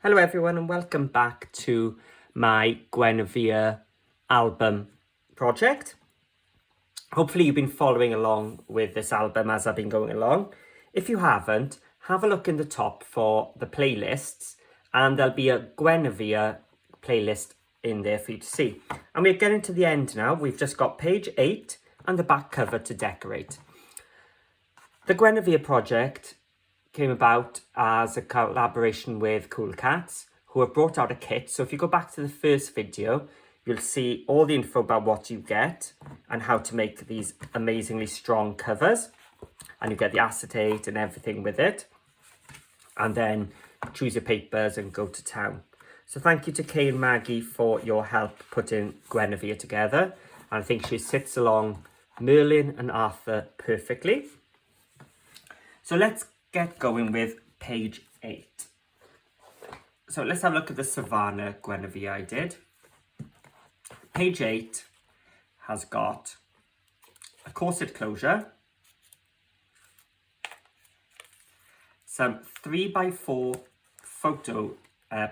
Hello everyone and welcome back to my Guinevere album project. Hopefully you've been following along with this album as I've been going along. If you haven't, have a look in the top for the playlists and there'll be a Guinevere playlist in there for you to see. And we're getting to the end now. We've just got page 8 and the back cover to decorate. The Guinevere project came about as a collaboration with CoolKatz, who have brought out a kit. So if you go back to the first video, you'll see all the info about what you get and how to make these amazingly strong covers. And you get the acetate and everything with it. And then choose your papers and go to town. So thank you to Kay and Maggie for your help putting Guinevere together. And I think she sits along Merlin and Arthur perfectly. So let's get going with page 8. So let's have a look at the Savannah Guinevere I did. Page 8 has got a corset closure, some 3x4 photo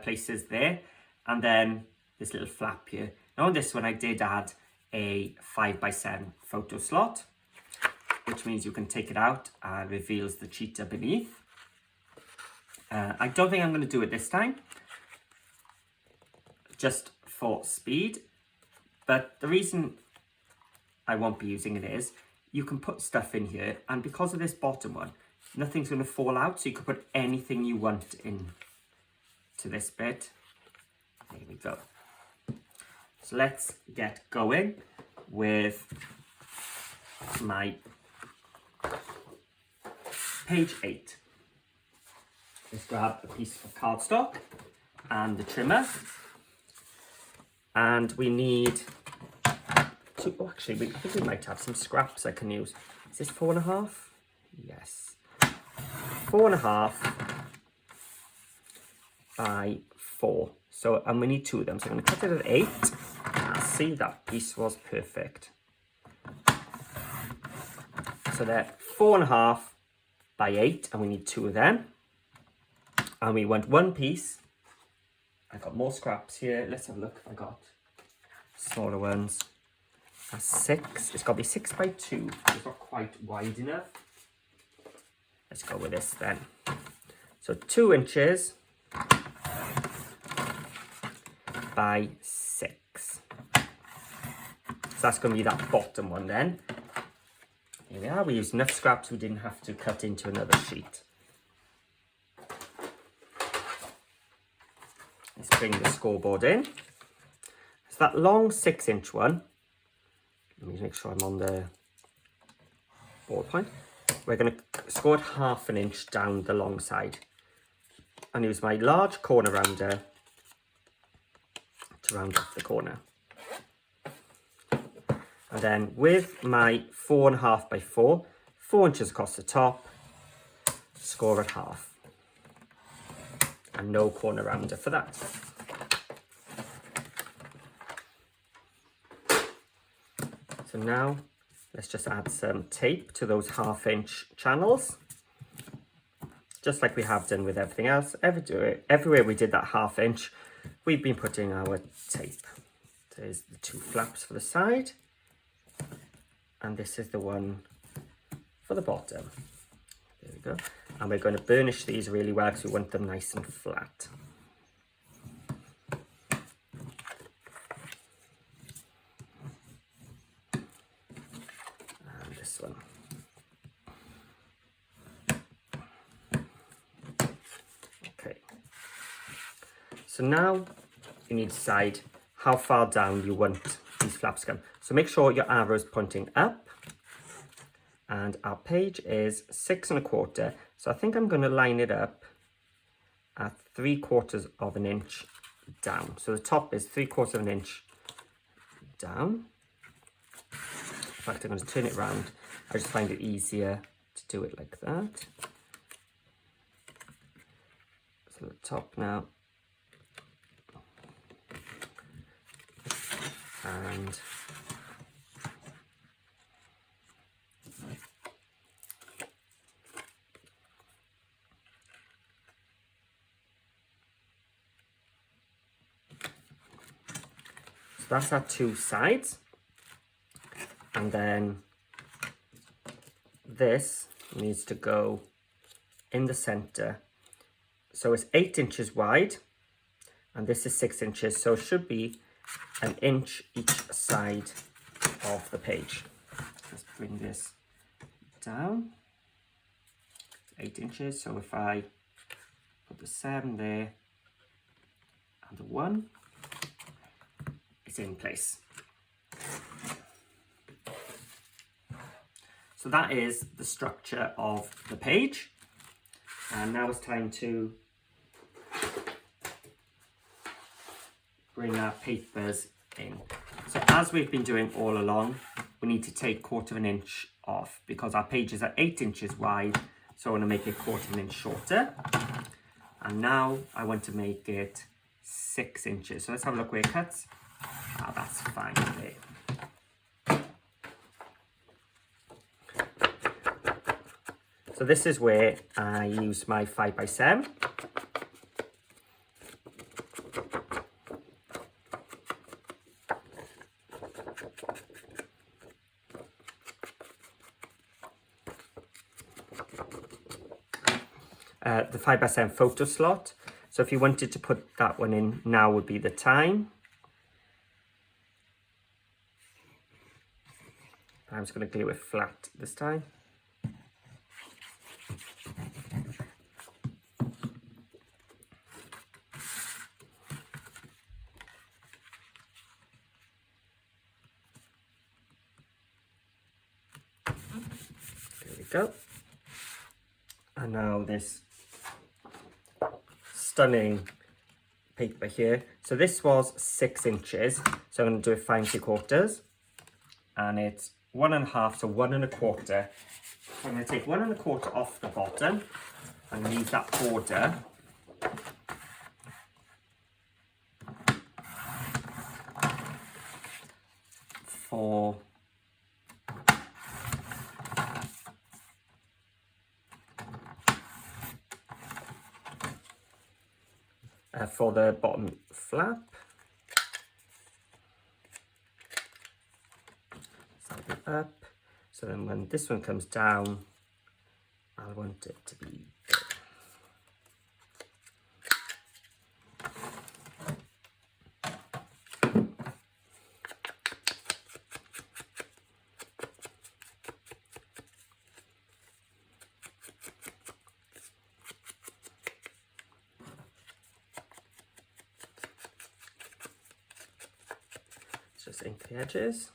places there, and then this little flap here. Now on this one I did add a 5x7 photo slot, which means you can take it out and reveals the cheetah beneath. I don't think I'm going to do it this time, just for speed. But the reason I won't be using it is, you can put stuff in here, and because of this bottom one, nothing's going to fall out, so you can put anything you want in to this bit. There we go. So let's get going with my page 8. Let's grab a piece of cardstock and the trimmer, and we need to, I think we might have some scraps I can use. Is this 4.5? Yes, 4.5 by 4. So, and we need 2 of them, so I'm going to cut it at 8. See, that piece was perfect. So they're 4.5 by 8, and we need 2 of them. And we want 1 piece. I got more scraps here. Let's have a look. I got smaller ones. That's 6. It's got to be 6 by 2. It's not quite wide enough. Let's go with this then. So 2 inches by 6. So that's going to be that bottom one then. Here we are, we used enough scraps we didn't have to cut into another sheet. Let's bring the scoreboard in. It's that long 6-inch one. Let me make sure I'm on the ballpoint. We're going to score it 1/2 inch down the long side. And use my large corner rounder to round off the corner. And then with my 4.5 by 4, 4 inches across the top, score at 1/2. And no corner rounder for that. So now let's just add some tape to those 1/2 inch channels. Just like we have done with everything else. Everywhere we did that 1/2 inch, we've been putting our tape. There's the 2 flaps for the side. And this is the one for the bottom. There we go. And we're going to burnish these really well because we want them nice and flat. And this one. Okay. So now you need to decide how far down you want these flaps to come. So make sure your arrow is pointing up, and our page is 6 1/4. So I think I'm going to line it up at 3/4 of an inch down. So the top is 3/4 of an inch down. In fact, I'm going to turn it around. I just find it easier to do it like that. So the top now. And So that's our two sides. And then this needs to go in the center. So it's 8 inches wide and this is 6 inches. So it should be an inch each side of the page. Let's bring this down. 8 inches. So if I put the 7 there and the 1, it's in place. So that is the structure of the page. And now it's time to bring our papers in. So as we've been doing all along, we need to take 1/4 inch off because our pages are 8 inches wide. So I want to make it 1/4 inch shorter. And now I want to make it 6 inches. So let's have a look where it cuts. Ah, that's fine there. So this is where I use my 5x7. The 5x7 photo slot. So if you wanted to put that one in, now would be the time. I'm just going to glue it flat this time. There we go. And now this stunning paper here. So this was 6 inches. So I'm going to do it 5 3/4. And it's 1 1/2, so 1 1/4. So I'm going to take 1 1/4 off the bottom and leave that border. For the bottom flap. Side it up. So then when this one comes down, I want it to be there. Just ink the edges.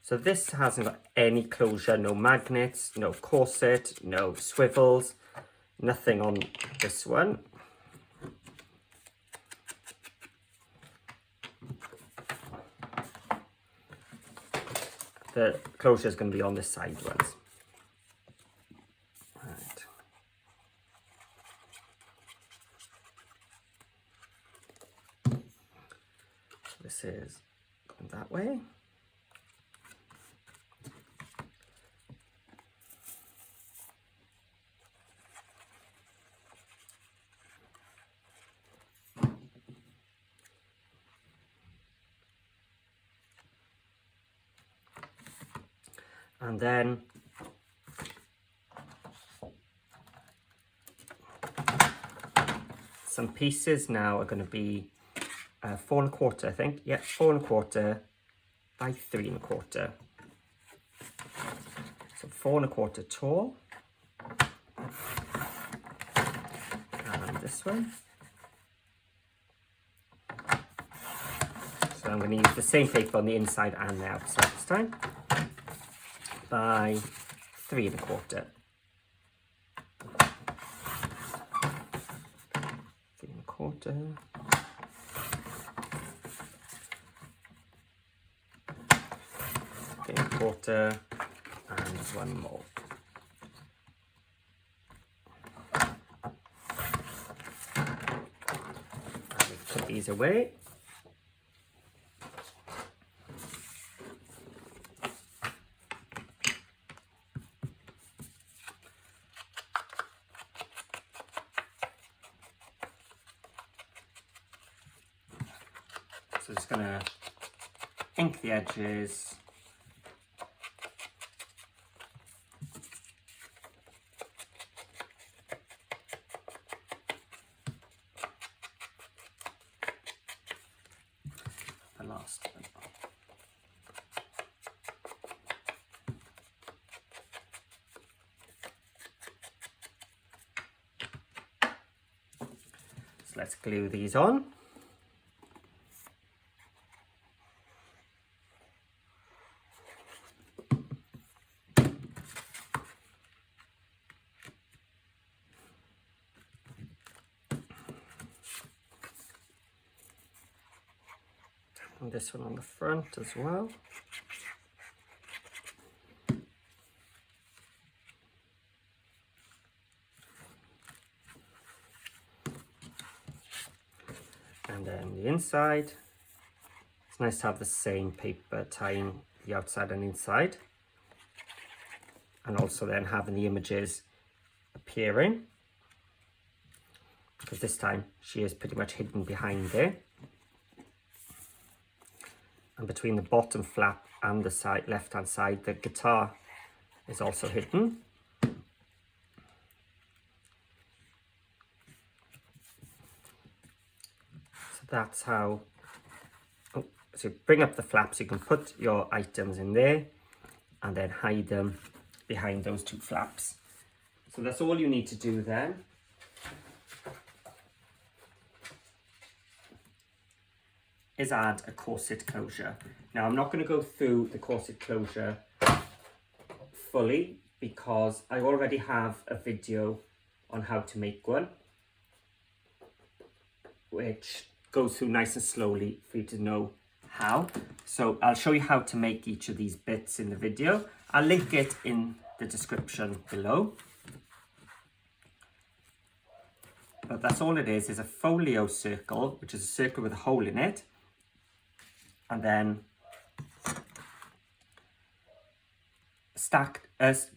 So this hasn't got any closure, no magnets, no corset, no swivels, nothing on this one. The closure is going to be on the side ones. Right. This is going that way. And then some pieces now are going to be 4 1/4, I think. Yeah, 4 1/4 by 3 1/4. So 4 1/4 tall. And this one. So I'm going to use the same paper on the inside and the outside this time. By 3 1/4. 3 1/4. 3 1/4, and one more. And we put these away. So just going to ink the edges. The last one. So let's glue these on. And this one on the front as well. And then the inside. It's nice to have the same paper tying the outside and inside. And also then having the images appearing. Because this time she is pretty much hidden behind there. And between the bottom flap and the side, left-hand side, the guitar is also hidden. So that's how, so you bring up the flaps, you can put your items in there and then hide them behind those two flaps. So that's all you need to do then. Is add a corset closure. Now I'm not going to go through the corset closure fully because I already have a video on how to make one, which goes through nice and slowly for you to know how. So I'll show you how to make each of these bits in the video. I'll link it in the description below. But that's all it is a folio circle, which is a circle with a hole in it. And then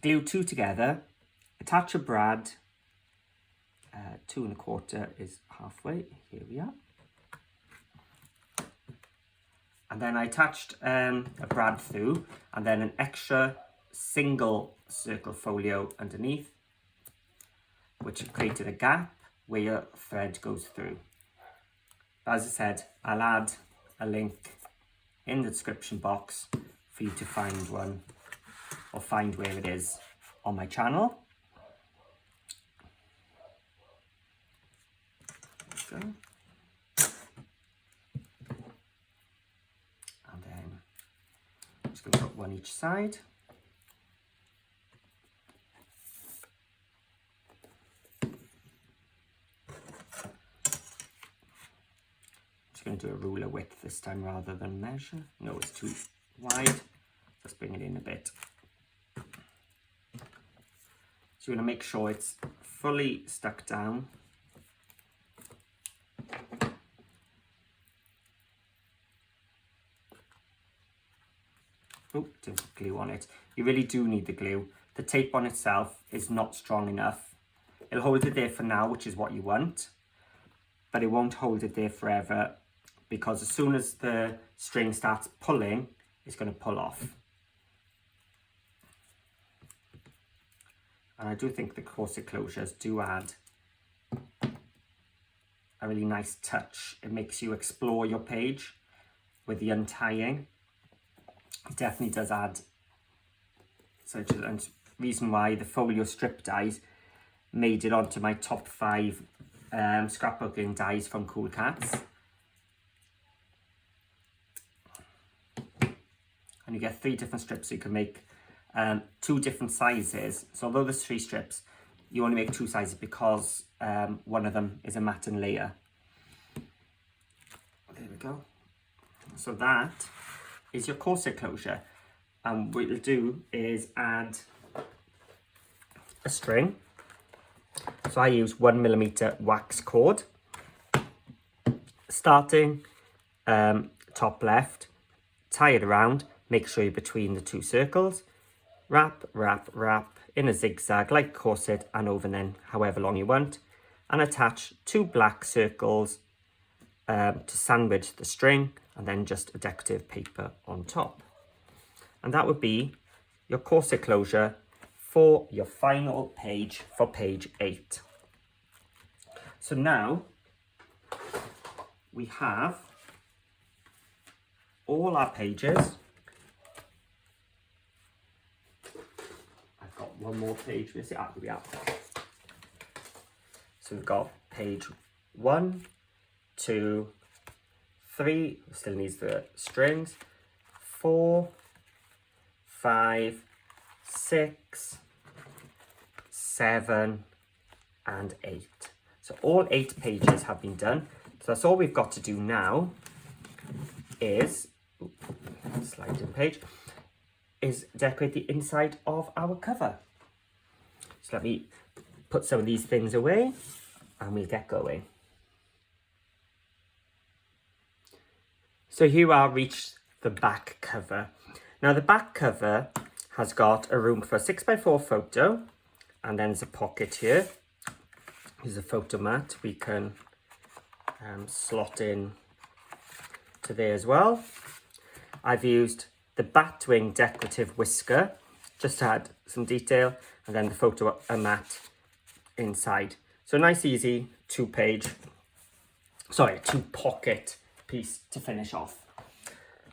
glue two together, attach a brad, 2 1/4 is halfway, here we are. And then I attached a brad through and then an extra single circle folio underneath, which created a gap where your thread goes through. As I said, I'll add a link in the description box for you to find one or find where it is on my channel. There we go. And then I'm just going to put one each side. Going to do a ruler width this time rather than measure. No, it's too wide. Just bring it in a bit. So you want to make sure it's fully stuck down. Oh, didn't put glue on it. You really do need the glue. The tape on itself is not strong enough. It'll hold it there for now, which is what you want, but it won't hold it there forever, because as soon as the string starts pulling, it's going to pull off. And I do think the corset closures do add a really nice touch. It makes you explore your page with the untying. It definitely does add such a reason why the folio strip dies made it onto my top 5 scrapbooking dies from CoolKatz. And you get 3 different strips, so you can make 2 different sizes. So although there's 3 strips, you only make 2 sizes because one of them is a matten layer. There we go. So that is your corset closure. And what you'll do is add a string. So I use 1mm wax cord. Starting top left, tie it around. Make sure you're between the 2 circles. Wrap, wrap, wrap in a zigzag like corset and over then however long you want. And attach 2 black circles to sandwich the string and then just a decorative paper on top. And that would be your corset closure for your final page for page 8. So now we have all our pages. I've got one more page missing. Here we are. So we've got page 1, 2, 3, still needs the strings, 4, 5, 6, 7, and 8. So all 8 pages have been done. So that's all we've got to do now is, sliding page, is decorate the inside of our cover. So let me put some of these things away and we'll get going. So here I've reached the back cover. Now the back cover has got a room for a 6x4 photo, and then there's a pocket here. Here's a photo mat we can slot in to there as well. I've used the Batwing decorative whisker just to add some detail, and then the photo mat inside. So nice easy 2-pocket piece to finish off.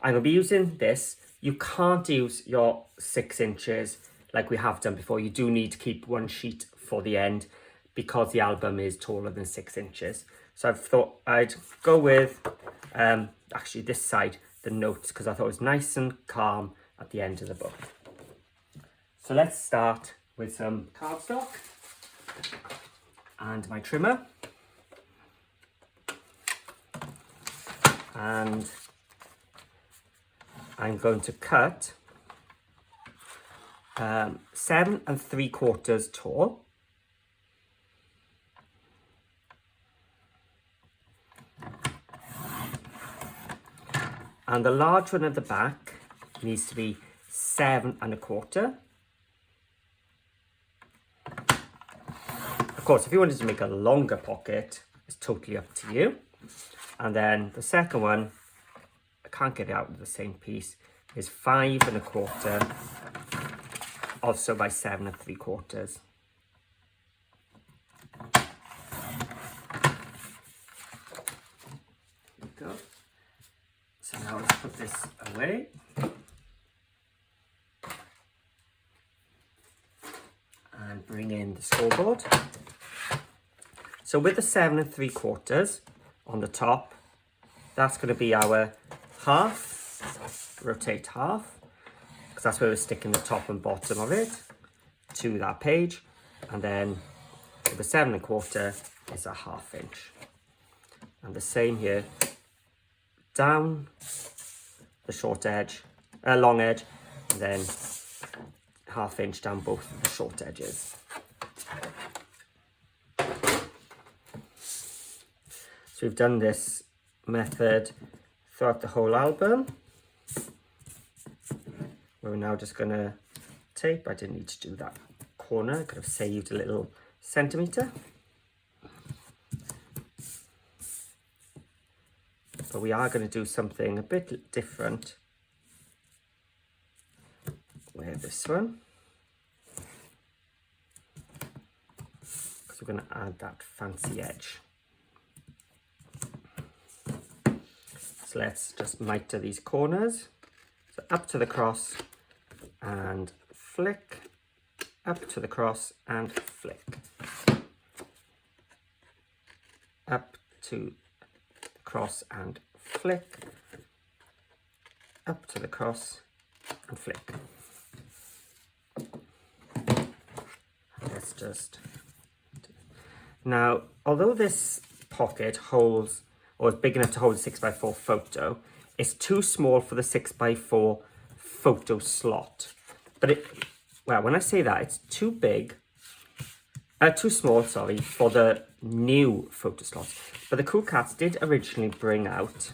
I'm going to be using this. You can't use your 6 inches like we have done before. You do need to keep one sheet for the end because the album is taller than 6 inches. So I thought I'd go with actually this side, the notes, because I thought it was nice and calm at the end of the book. So let's start with some cardstock and my trimmer. And I'm going to cut 7 3/4 tall. And the large one at the back needs to be 7 1/4. Of course, if you wanted to make a longer pocket, it's totally up to you. And then the second one, I can't get it out with the same piece, is 5 1/4, also by 7 3/4. There we go. So now let's put this away. And bring in the scoreboard. So with the 7 3/4 on the top, that's going to be our half, rotate half, because that's where we're sticking the top and bottom of it to that page. And then with the 7 1/4 is a 1/2 inch. And the same here, down the short edge, long edge, and then 1/2 inch down both the short edges. So we've done this method throughout the whole album. We're now just going to tape. I didn't need to do that corner. I could have saved a little centimetre. But we are going to do something a bit different with this one, because we're going to add that fancy edge. So let's just miter these corners. So up to the cross and flick, up to the cross and flick, up to the cross and flick, up to the cross and flick. Let's just, now although this pocket holds, or is big enough to hold a 6x4 photo, it's too small for the 6x4 photo slot. But it, well, when I say that, it's too big, too small, sorry, for the new photo slots. But the CoolKatz did originally bring out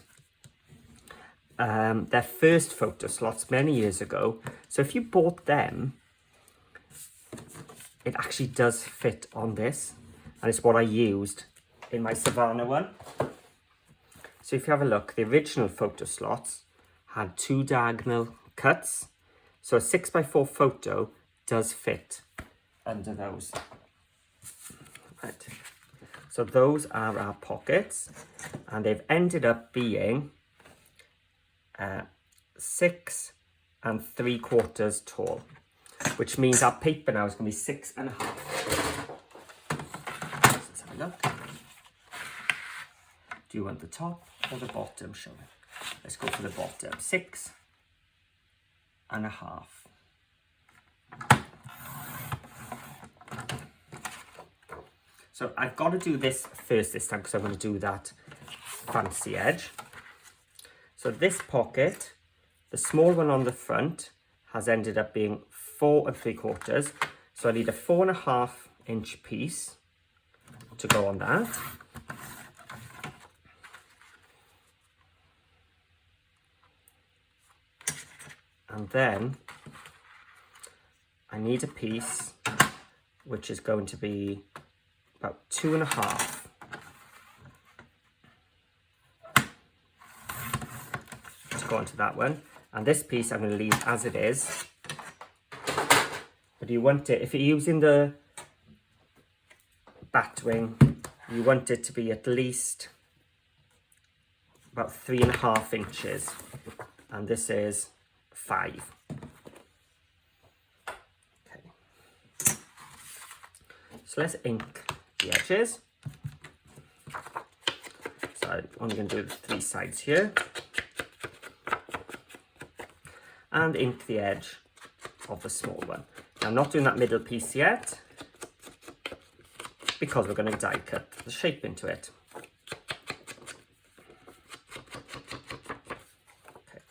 their first photo slots many years ago. So if you bought them, it actually does fit on this. And it's what I used in my Savannah one. So So if you have a look, the original photo slots had 2 diagonal cuts. So a 6x4 photo does fit under those. Right. So those are our pockets, and they've ended up being 6 3/4 tall, which means our paper now is going to be 6 1/2. Let's have a look. Do you want the top or the bottom showing? Let's go for the bottom. 6 1/2. So I've got to do this first this time because I'm going to do that fancy edge. So this pocket, the small one on the front, has ended up being 4 3/4. So I need a 4 1/2 inch piece to go on that. And then I need a piece which is going to be about 2 1/2. To go onto that one. And this piece I'm going to leave as it is. But you want it, if you're using the batwing, you want it to be at least about 3 1/2 inches. And this is 5. Okay. So let's ink the edges. So I'm only going to do the 3 sides here. And ink the edge of the small one. Now I'm not doing that middle piece yet, because we're going to die cut the shape into it. Okay.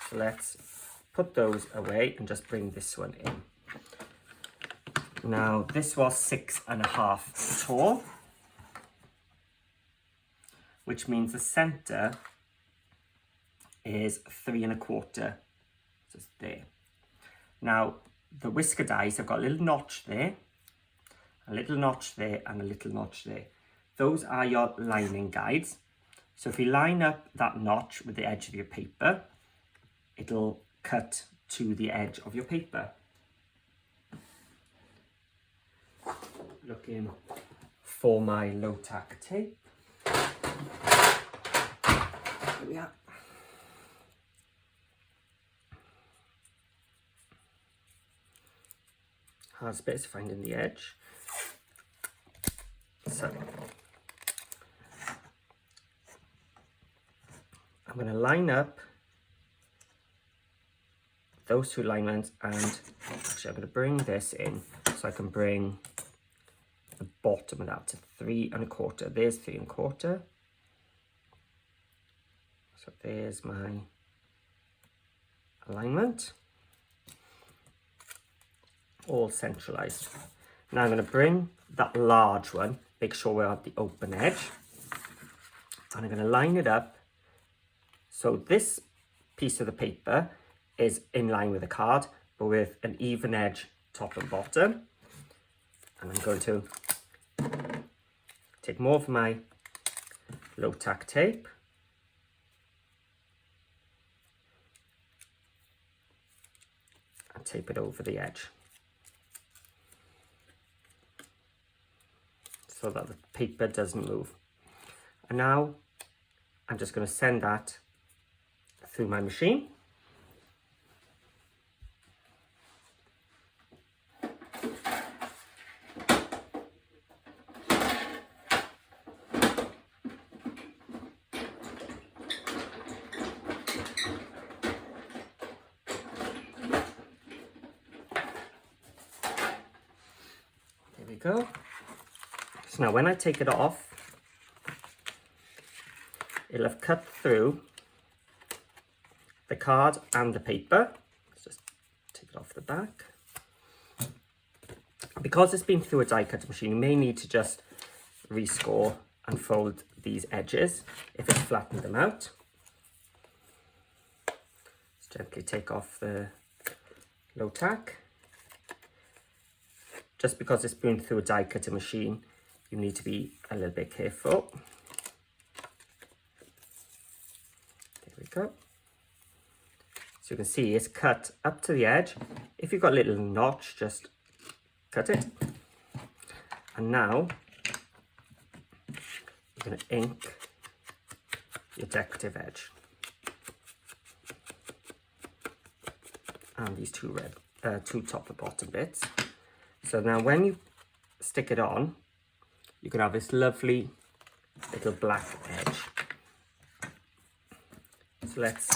So let's put those away and just bring this one in. Now this was 6 1/2 tall, which means the center is 3 1/4, just there. Now the whisker dies have got a little notch there, a little notch there, and a little notch there. Those are your lining guides. So if you line up that notch with the edge of your paper, it'll cut to the edge of your paper. Looking for my low tack tape. Here we are. Hardest bit is finding the edge. So I'm going to line up those 2 alignments, and actually I'm going to bring this in so I can bring the bottom of that to 3 1/4. There's 3 1/4. So there's my alignment, all centralized. Now I'm going to bring that large one, make sure we're at the open edge, and I'm going to line it up so this piece of the paper is in line with the card, but with an even edge top and bottom. And I'm going to take more of my low tack tape and tape it over the edge so that the paper doesn't move. And now I'm just going to send that through my machine. There we go. So now when I take it off, it'll have cut through the card and the paper. Let's just take it off the back. Because it's been through a die cutter machine, you may need to just rescore and fold these edges if it's flattened them out. Just gently take off the low tack. Just because it's been through a die cutter machine, you need to be a little bit careful. go. So you can see it's cut up to the edge. If you've got a little notch, just cut it. And now you're going to ink your decorative edge. And these two top and bottom bits. So now when you stick it on, you can have this lovely little black edge. So let's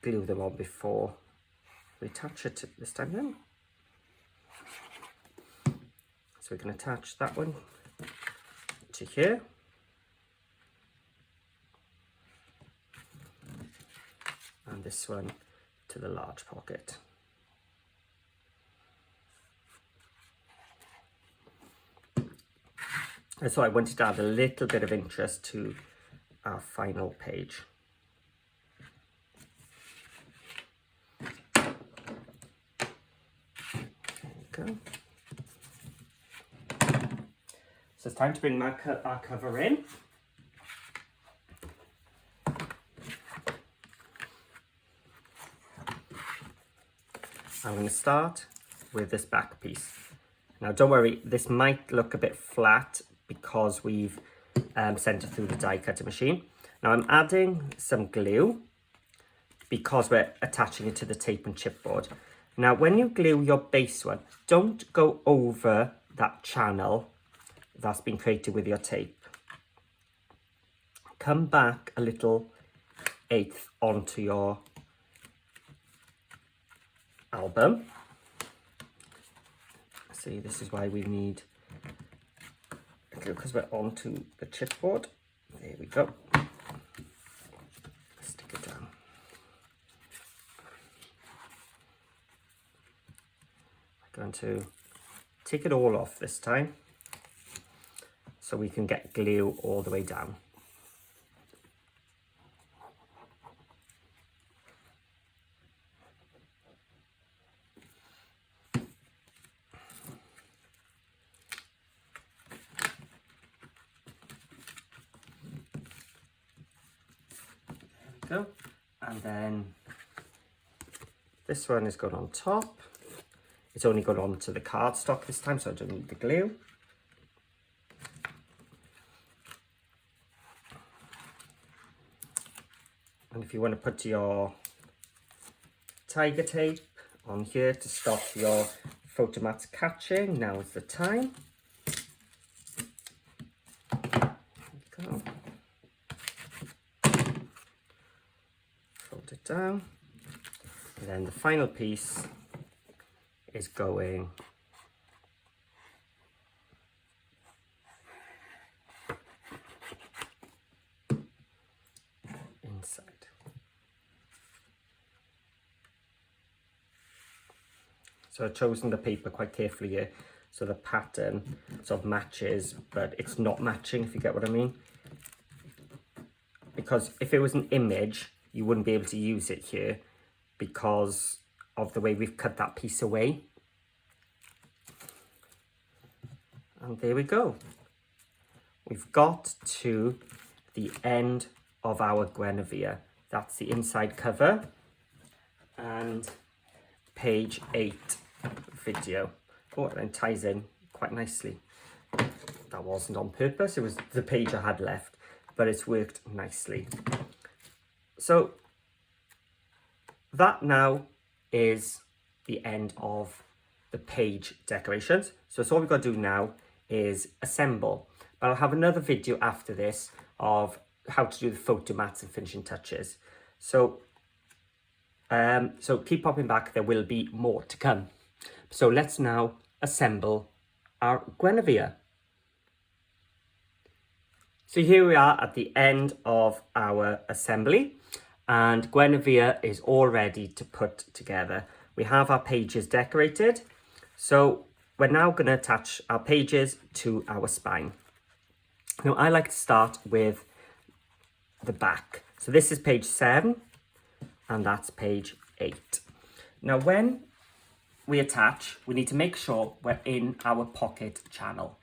glue them on before we attach it this time then. So we can attach that one to here. And this one to the large pocket. And so I wanted to add a little bit of interest to our final page. There we go. So it's time to bring our cover in. I'm going to start with this back piece. Now don't worry, this might look a bit flat because we've sent it through the die cutter machine. Now I'm adding some glue because we're attaching it to the tape and chipboard. Now when you glue your base one, don't go over that channel that's been created with your tape. Come back a little eighth onto your album. See, this is why we need glue, because we're onto the chipboard. There we go. Stick it down. I'm going to take it all off this time so we can get glue all the way down. Go. And then this one is going on top. It's only going on to the cardstock this time, so I don't need the glue. And if you want to put your tiger tape on here to stop your photo mats catching, now is the time. There we go. Fold it down, and then the final piece is going inside. So I've chosen the paper quite carefully here so the pattern sort of matches, but it's not matching, if you get what I mean. Because if it was an image, you wouldn't be able to use it here because of the way we've cut that piece away. And there we go. We've got to the end of our Guinevere. That's the inside cover and page 8 video. Oh, it then ties in quite nicely. That wasn't on purpose, it was the page I had left, but it's worked nicely. So that now is the end of the page decorations. So all we've got to do now is assemble. But I'll have another video after this of how to do the photo mats and finishing touches. So keep popping back, there will be more to come. So let's now assemble our Guinevere. So here we are at the end of our assembly, and Guinevere is all ready to put together. We have our pages decorated, so we're now going to attach our pages to our spine. Now I like to start with the back. So this is page 7 and that's page 8. Now when we attach, we need to make sure we're in our pocket channel.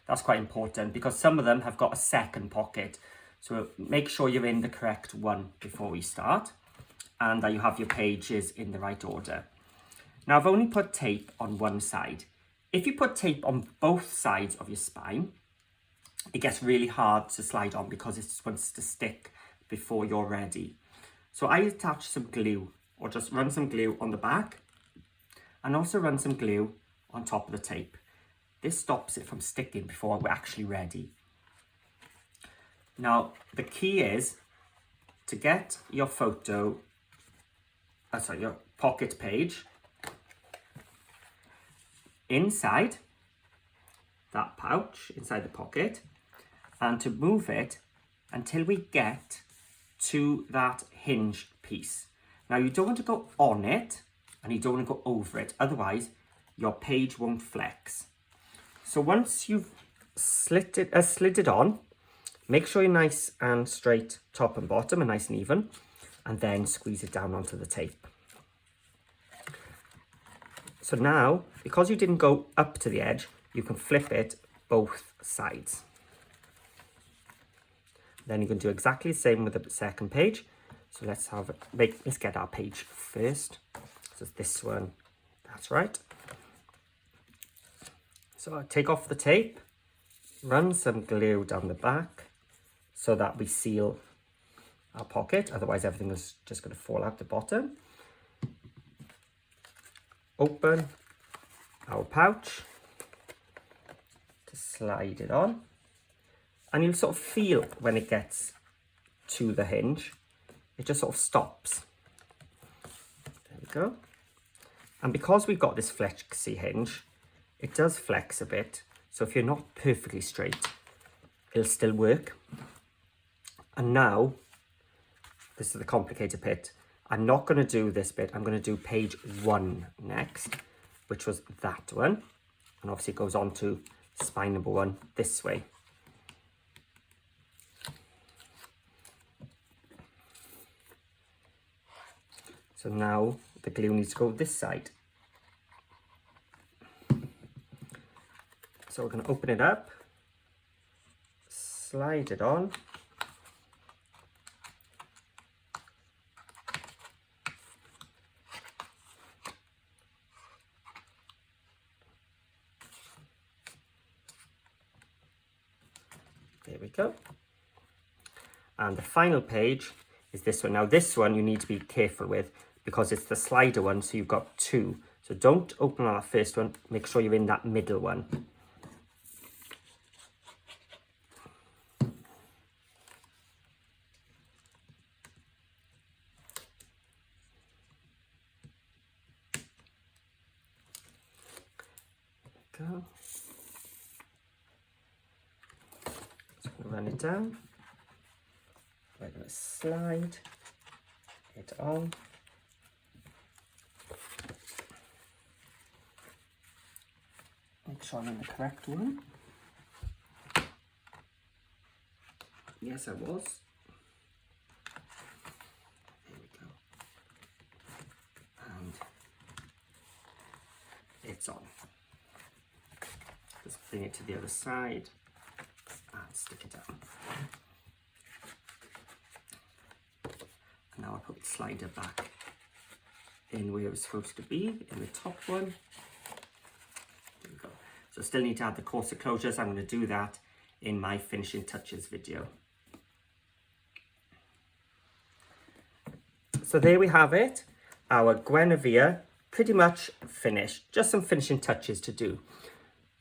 That's quite important because some of them have got a second pocket. So make sure you're in the correct one before we start, and that you have your pages in the right order. Now I've only put tape on one side. If you put tape on both sides of your spine, it gets really hard to slide on because it just wants to stick before you're ready. So I attach some glue, or just run some glue on the back, and also run some glue on top of the tape. This stops it from sticking before we're actually ready. Now the key is to get your your pocket page inside that pouch, inside the pocket, and to move it until we get to that hinge piece. Now you don't want to go on it, and you don't want to go over it, otherwise your page won't flex. So once you've slid it on, make sure you're nice and straight top and bottom and nice and even, and then squeeze it down onto the tape. So now, because you didn't go up to the edge, you can flip it both sides. Then you can do exactly the same with the second page. So let's get our page first. So this one, that's right. So I'll take off the tape, run some glue down the back so that we seal our pocket, otherwise everything is just going to fall out the bottom. Open our pouch to slide it on, and you'll sort of feel when it gets to the hinge, it just sort of stops. There we go. And because we've got this flexi hinge, it does flex a bit, so if you're not perfectly straight, it'll still work. And now, this is the complicated bit. I'm not going to do this bit. I'm going to do page 1 next, which was that one. And obviously it goes on to spine number 1 this way. So now the glue needs to go this side. So we're going to open it up, slide it on. There we go. And the final page is this one. Now this one you need to be careful with because it's the slider one, so you've got 2. So don't open on that first one, make sure you're in that middle one. Go. Run it down. We're going to slide it on. Make sure I'm in the correct one. Yes, I was. There we go. And it's on. Just bring it to the other side and stick it down. And now I'll put the slider back in where it's supposed to be, in the top one. There we go. So I still need to add the corset closures. I'm going to do that in my finishing touches video. So there we have it, our Guinevere pretty much finished, just some finishing touches to do.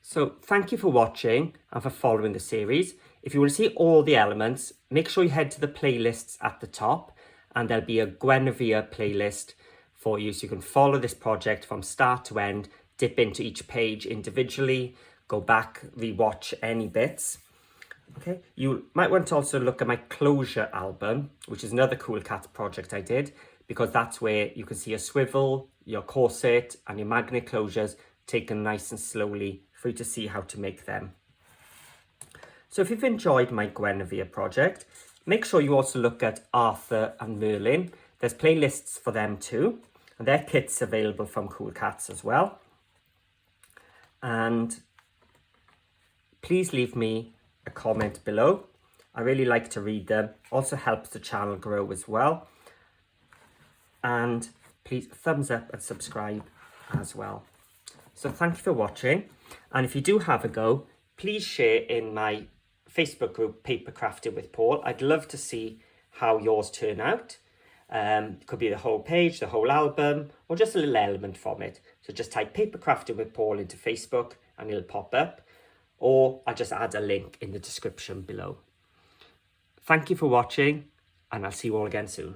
So thank you for watching and for following the series. If you want to see all the elements, make sure you head to the playlists at the top, and there'll be a Guinevere playlist for you so you can follow this project from start to end, dip into each page individually, go back, rewatch any bits. Okay, you might want to also look at my closure album, which is another CoolKatz project I did, because that's where you can see your swivel, your corset and your magnet closures taken nice and slowly for you to see how to make them. So if you've enjoyed my Guinevere project, make sure you also look at Arthur and Merlin. There's playlists for them too, and their kits available from CoolKatz as well. And please leave me a comment below I really like to read them. Also helps the channel grow as well. And please thumbs up and subscribe as well. So thank you for watching. And if you do have a go, please share in my Facebook group, Paper Crafting with Paul. I'd love to see how yours turn out. It could be the whole page, the whole album, or just a little element from it. So just type Paper Crafting with Paul into Facebook and it'll pop up. Or I'll just add a link in the description below. Thank you for watching, and I'll see you all again soon.